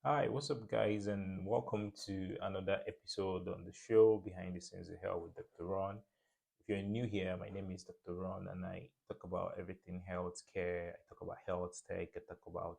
Hi, what's up, guys, and welcome to another episode on the show Behind the Scenes of Health with Dr. Ron. If you're new here, my name is Dr. Ron, and I talk about everything healthcare. I talk about health tech. I talk about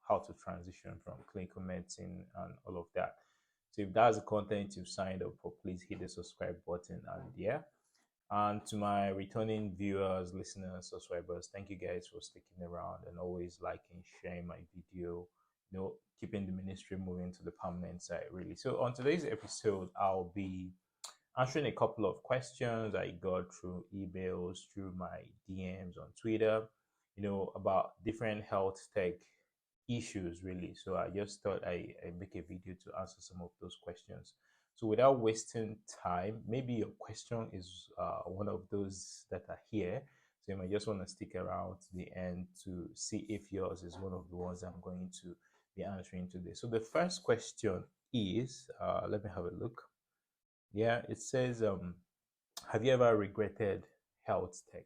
how to transition from clinical medicine and all of that. So, if that's the content you've signed up for, please hit the subscribe button. And yeah, and to my returning viewers, listeners, subscribers, thank you guys for sticking around and always liking, sharing my video, keeping the ministry moving to the permanent side, really. So, on today's episode, I'll be answering a couple of questions I got through emails, through my DMs on Twitter, about different health tech issues, really. So, I just thought I make a video to answer some of those questions. So without wasting time, maybe your question is one of those that are here. So you might just want to stick around to the end to see if yours is one of the ones I'm going to be answering today. So the first question is, let me have a look. Yeah, it says, have you ever regretted health tech?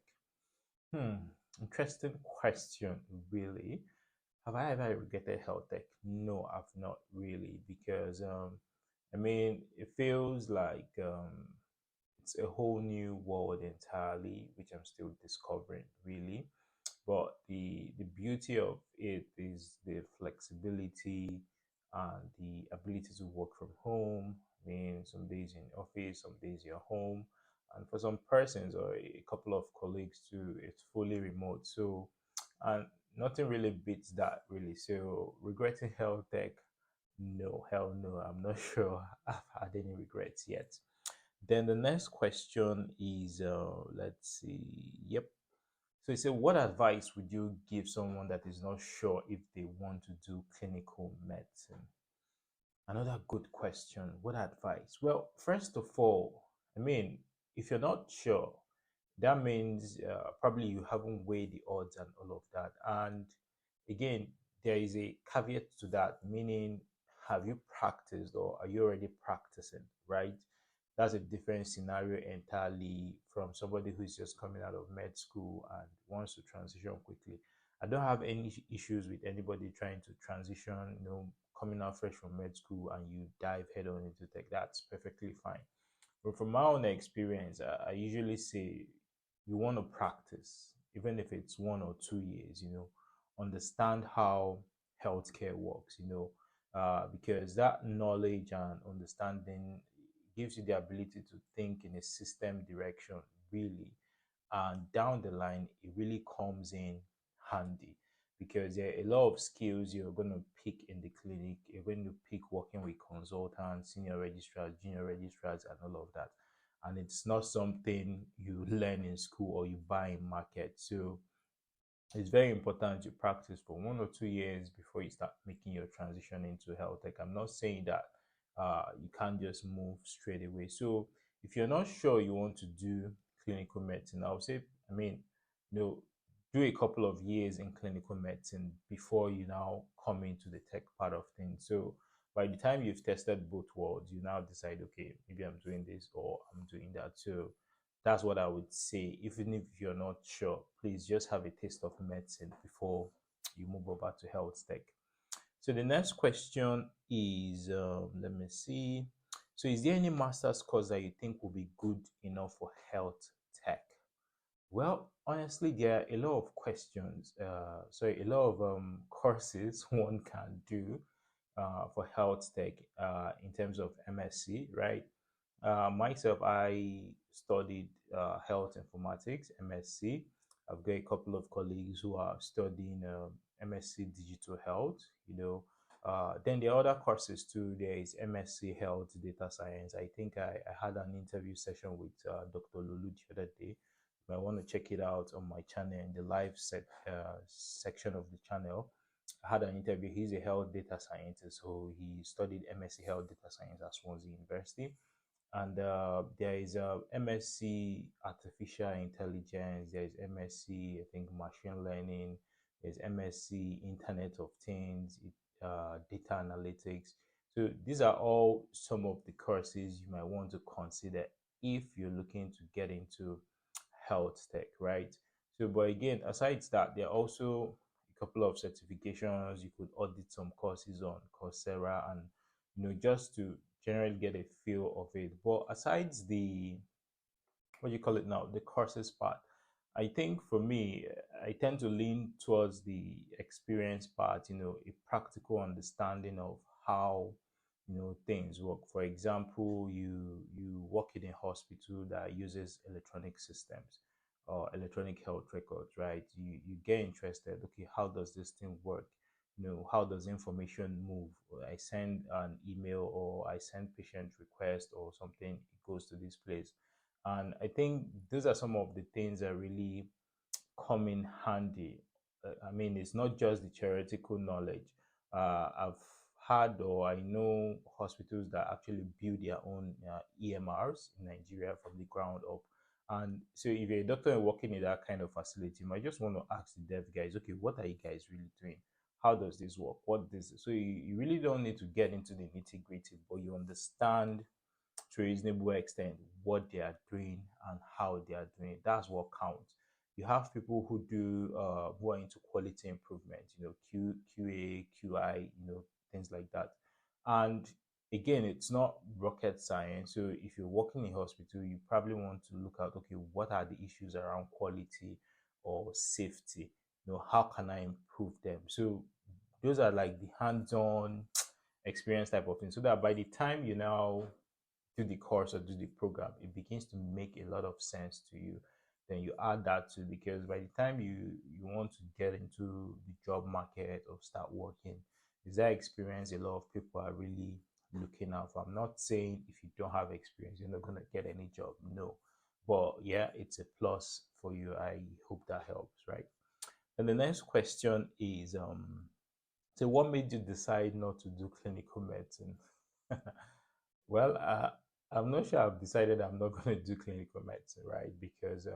Hmm, interesting question, really. Have I ever regretted health tech? No, I've not really, because I mean, it feels like it's a whole new world entirely, which I'm still discovering, really. But the beauty of it is the flexibility and the ability to work from home. I mean, some days in office, some days you're home, and for some persons or a couple of colleagues too, it's fully remote. So, and nothing really beats that, really. So, regretting health tech, no, hell no. I'm not sure I've had any regrets yet. Then the next question is, let's see. Yep. So he said, what advice would you give someone that is not sure if they want to do clinical medicine? Another good question. What advice? Well, first of all, I mean, if you're not sure, that means probably you haven't weighed the odds and all of that. And again, there is a caveat to that, meaning, have you practiced or are you already practicing, right? That's a different scenario entirely from somebody who's just coming out of med school and wants to transition quickly. I don't have any issues with anybody trying to transition, coming out fresh from med school and you dive head on into tech. That's perfectly fine. But from my own experience, I usually say you want to practice, even if it's 1 or 2 years, understand how healthcare works, because that knowledge and understanding gives you the ability to think in a system direction, really. And down the line, it really comes in handy because there are a lot of skills you're going to pick in the clinic. You're going to pick working with consultants, senior registrars, junior registrars, and all of that. And it's not something you learn in school or you buy in market. So it's very important you practice for 1 or 2 years before you start making your transition into health tech. I'm not saying that you can't just move straight away. So if you're not sure you want to do clinical medicine, I would say, I mean, you know, do a couple of years in clinical medicine before you now come into the tech part of things. So by the time you've tested both worlds, you now decide, okay, maybe I'm doing this or I'm doing that. So that's what I would say. Even if you're not sure, please just have a taste of medicine before you move over to health tech. So the next question is, let me see. So is there any master's course that you think will be good enough for health tech? Well, honestly, there are a lot of questions. A lot of courses one can do for health tech in terms of MSc, right? Myself, I studied health informatics, MSc. I've got a couple of colleagues who are studying MSc digital health, then there are other courses too. There is MSc health data science. I think I had an interview session with Dr. Lulu the other day. You might want to check it out on my channel in the live section of the channel. I had an interview. He's a health data scientist, so he studied MSc health data science at Swansea University. And there is a MSc artificial intelligence. There is MSc, I think, machine learning. There's MSc Internet of Things, data analytics. So these are all some of the courses you might want to consider if you're looking to get into health tech, right? So, but again, aside that, there are also a couple of certifications. You could audit some courses on Coursera, and just to generally get a feel of it. But aside the, what do you call it now, the courses part, I think for me, I tend to lean towards the experience part, a practical understanding of how things work. For example, you work in a hospital that uses electronic systems or electronic health records, right? You get interested. Okay, how does this thing work? How does information move? I send an email or I send patient request or something, it goes to this place. And I think those are some of the things that really come in handy. I mean, it's not just the theoretical knowledge. I've had, or I know hospitals that actually build their own EMRs in Nigeria from the ground up. And so, if you're a doctor and working in that kind of facility, you might just want to ask the dev guys, okay, what are you guys really doing? How does this work? What this? So you really don't need to get into the nitty gritty, but you understand to a reasonable extent what they are doing and how they are doing it. That's what counts. You have people who do who are into quality improvement, QA, QI, things like that. And again, it's not rocket science. So if you're working in a hospital, you probably want to look at, okay, what are the issues around quality or safety? How can I improve them? So those are like the hands-on experience type of thing. So that by the time you now do the course or do the program, it begins to make a lot of sense to you. Then you add that to, because by the time you want to get into the job market or start working, is that experience a lot of people are really looking out for. I'm not saying if you don't have experience, you're not going to get any job. No. But yeah, it's a plus for you. I hope that helps, right? And the next question is so what made you decide not to do clinical medicine? Well, I'm not sure I've decided I'm not going to do clinical medicine, right? Because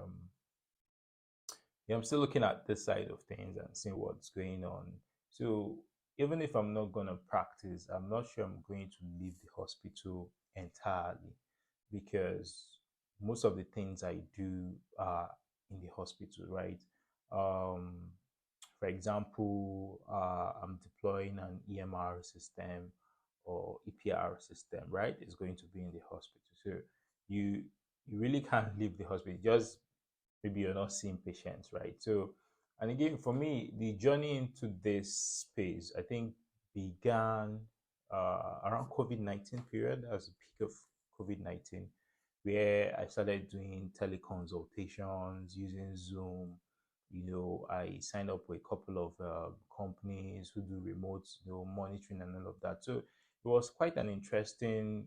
yeah, I'm still looking at this side of things and seeing what's going on. So even if I'm not going to practice, I'm not sure I'm going to leave the hospital entirely, because most of the things I do are in the hospital, right? Um, for example, I'm deploying an EMR system or EPR system, right? It's going to be in the hospital. So you you really can't leave the hospital. Just maybe you're not seeing patients, right? So, and again, for me, the journey into this space, I think, began around COVID-19 period, as the peak of COVID-19, where I started doing teleconsultations using Zoom. I signed up with a couple of companies who do remote, monitoring and all of that. So it was quite an interesting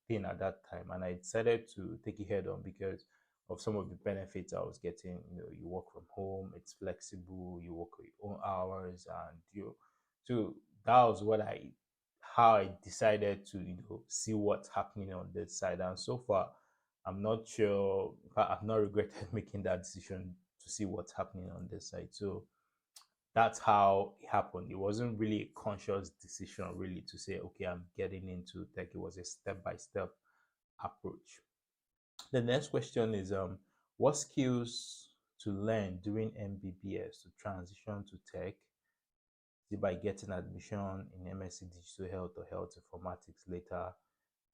thing at that time, and I decided to take it head on because of some of the benefits I was getting. You work from home, it's flexible, you work your own hours, and so that was how I decided to see what's happening on this side. And so far, I'm not sure. In fact, I've not regretted making that decision to see what's happening on this side. So that's how it happened. It wasn't really a conscious decision, really, to say, okay, I'm getting into tech. It was a step by step approach. The next question is what skills to learn during MBBS to transition to tech? Is it by getting admission in MSc Digital Health or Health Informatics later?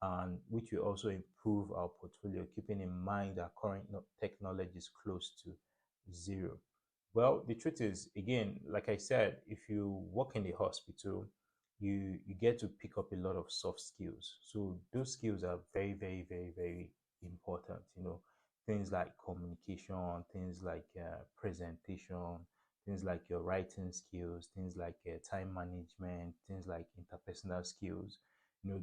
And which will also improve our portfolio, keeping in mind that current technology is close to zero. Well, the truth is, again, like I said, if you work in the hospital, you get to pick up a lot of soft skills. So those skills are very, very, very, very important. Things like communication, things like presentation, things like your writing skills, things like time management, things like interpersonal skills.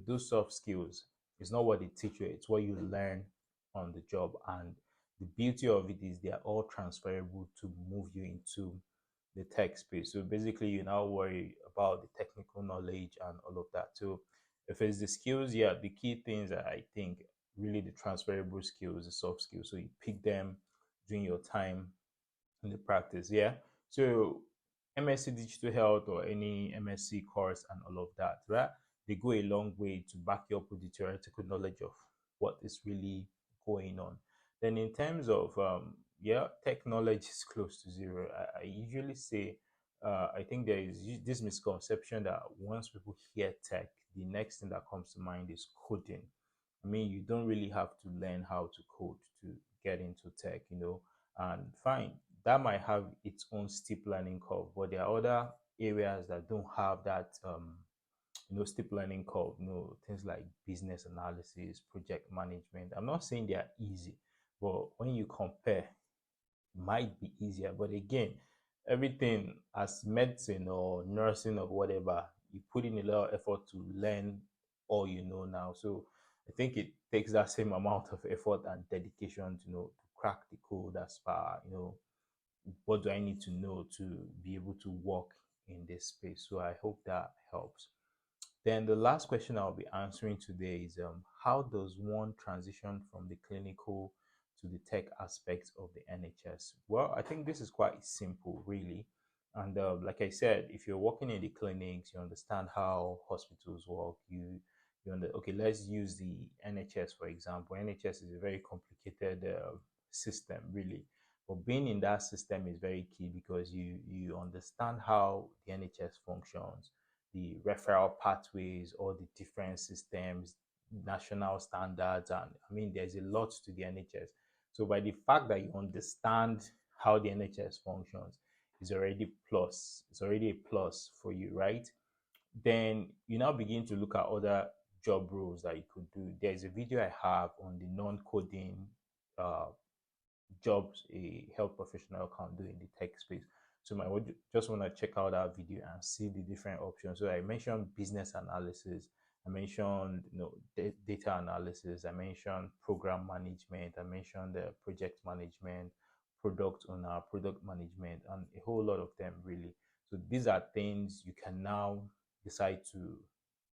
Those soft skills is not what they teach you; it's what you learn on the job. And the beauty of it is they are all transferable to move you into the tech space. So basically, you now worry about the technical knowledge and all of that. So if it's the skills, yeah, the key things that I think really the transferable skills, the soft skills. So you pick them during your time in the practice. Yeah. So MSc Digital Health or any MSc course and all of that, right? They go a long way to back you up with the theoretical knowledge of what is really going on. Then in terms of yeah, tech knowledge is close to zero. I usually say I think there is this misconception that once people hear tech, the next thing that comes to mind is coding. I mean, you don't really have to learn how to code to get into tech, and fine, that might have its own steep learning curve, but there are other areas that don't have that, steep learning curve, things like business analysis, project management. I'm not saying they are easy, but when you compare, might be easier. But again, everything as medicine or nursing or whatever, you put in a lot of effort to learn all you know now. So I think it takes that same amount of effort and dedication to to crack the code as far, what do I need to know to be able to work in this space. So I hope that helps. Then the last question I'll be answering today is, how does one transition from the clinical to the tech aspects of the NHS? Well, I think this is quite simple, really. And like I said, if you're working in the clinics, you understand how hospitals work. Okay, let's use the NHS for example. NHS is a very complicated system, really. But being in that system is very key because you understand how the NHS functions, the referral pathways, all the different systems, national standards, and I mean, there's a lot to the NHS. So by the fact that you understand how the NHS functions, is already plus. It's already a plus for you, right? Then you now begin to look at other job roles that you could do. There's a video I have on the non-coding uh, jobs a health professional can do in the tech space. So I would just want to check out that video and see the different options. So I mentioned business analysis, I mentioned data analysis, I mentioned program management, I mentioned project management, product owner, product management, and a whole lot of them really. So these are things you can now decide to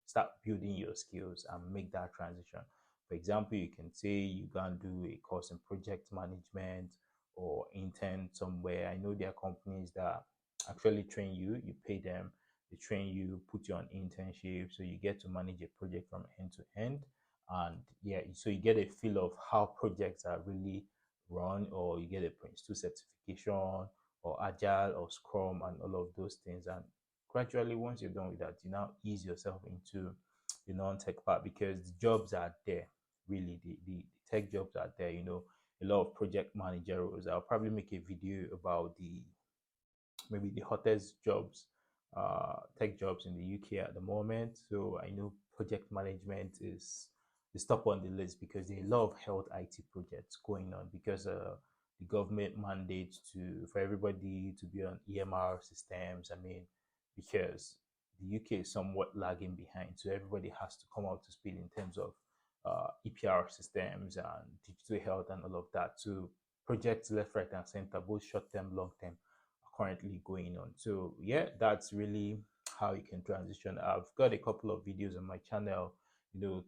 start building your skills and make that transition. For example, you can say you can do a course in project management or intern somewhere. I know there are companies that actually train you, you pay them, they train you, put you on internship, so you get to manage a project from end to end. And yeah, so you get a feel of how projects are really run, or you get a Prince 2 certification, or Agile, or Scrum, and all of those things. And gradually, once you're done with that, you now ease yourself into the non-tech part because the jobs are there. Really, the tech jobs are there. A lot of project manager roles. I'll probably make a video about the maybe the hottest jobs, tech jobs in the UK at the moment. So I know project management is top on the list because there are a lot of health IT projects going on because the government mandates to for everybody to be on EMR systems. I mean, because the UK is somewhat lagging behind, so everybody has to come out to speed in terms of EPR systems and digital health and all of that. So projects left, right, and center, both short term, long term, currently going on. So yeah, that's really how you can transition. I've got a couple of videos on my channel,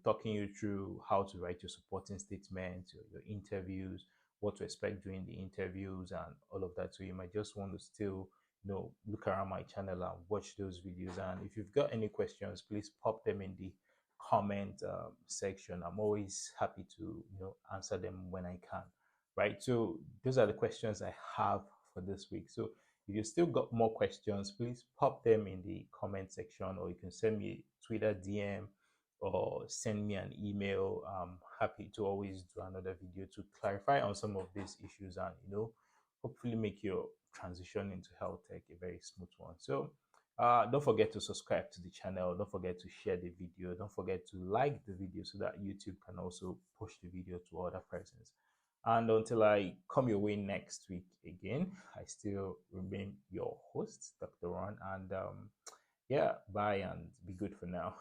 talking you through how to write your supporting statements, your interviews, what to expect during the interviews, and all of that. So you might just want to still, look around my channel and watch those videos. And if you've got any questions, please pop them in the comment section. I'm always happy to, answer them when I can. Right. So those are the questions I have for this week. So if you still got more questions, please pop them in the comment section, or you can send me a Twitter DM or send me an email. I'm happy to always do another video to clarify on some of these issues and, hopefully make your transition into health tech a very smooth one. So don't forget to subscribe to the channel. Don't forget to share the video. Don't forget to like the video so that YouTube can also push the video to other persons. And until I come your way next week again, I still remain your host, Dr. Ron. And yeah, bye and be good for now.